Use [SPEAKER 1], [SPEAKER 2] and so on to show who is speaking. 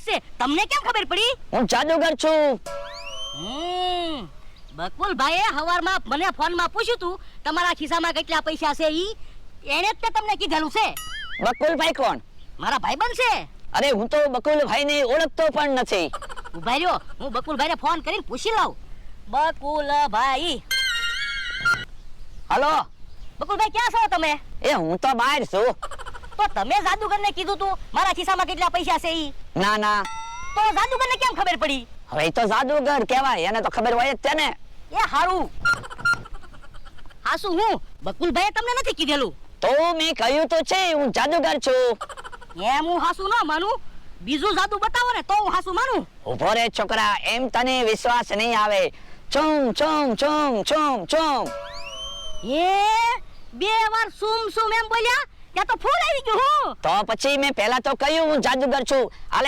[SPEAKER 1] છે. તમને કેમ ખબર પડી?
[SPEAKER 2] હું જાદુગર છું.
[SPEAKER 1] બકુલભાઈએ હવારમાં મને ફોનમાં પૂછ્યું તું તમારા ખિસ્સામાં કેટલા પૈસા છે ઈ એને જ તે તમને કીધેલું છે.
[SPEAKER 2] બકુલભાઈ કોણ?
[SPEAKER 1] મારા ભાઈબંધ છે.
[SPEAKER 2] અરે હું તો બકુલભાઈને ઓળખતો પણ નથી.
[SPEAKER 1] ઉભા રહ્યો, હું બકુલભાઈને ફોન કરીને પૂછી લઉં. બકુલભાઈ.
[SPEAKER 2] હલો.
[SPEAKER 1] બકુલભાઈ ક્યાં છો તમે?
[SPEAKER 2] એ હું તો બહાર છું.
[SPEAKER 1] તો તમે જાદુગરને કીધું તું મારા ખિસ્સામાં કેટલા પૈસા છે ઈ?
[SPEAKER 2] ના ના,
[SPEAKER 1] તો જાદુગરને કેમ ખબર પડી?
[SPEAKER 2] હવે ઈ તો જાદુગર કહેવાય, એને તો ખબર હોય જ છે ને.
[SPEAKER 1] એ હારું. હાસુ હું બકુલભાઈએ તમને નથી કીધેલું.
[SPEAKER 2] તો મેં કહ્યું તો છે હું જાદુગર છું.
[SPEAKER 1] એમ હું હાસુ ન માનું. બીજું જાદુ બતાવો ને તો હું હાસુ માનું.
[SPEAKER 2] ઉભો રે છોકરા, એમ તને વિશ્વાસ નહીં આવે. ચુમ ચુમ ચુમ ચુમ ચુમ.
[SPEAKER 1] એ બે વાર સુમ સુમ એમ બોલ્યા ત્યાં તો ફૂલ આવી ગયું. હું
[SPEAKER 2] તો પછી મેં પહેલા તો કહ્યું હું જાદુગર છું. હાલે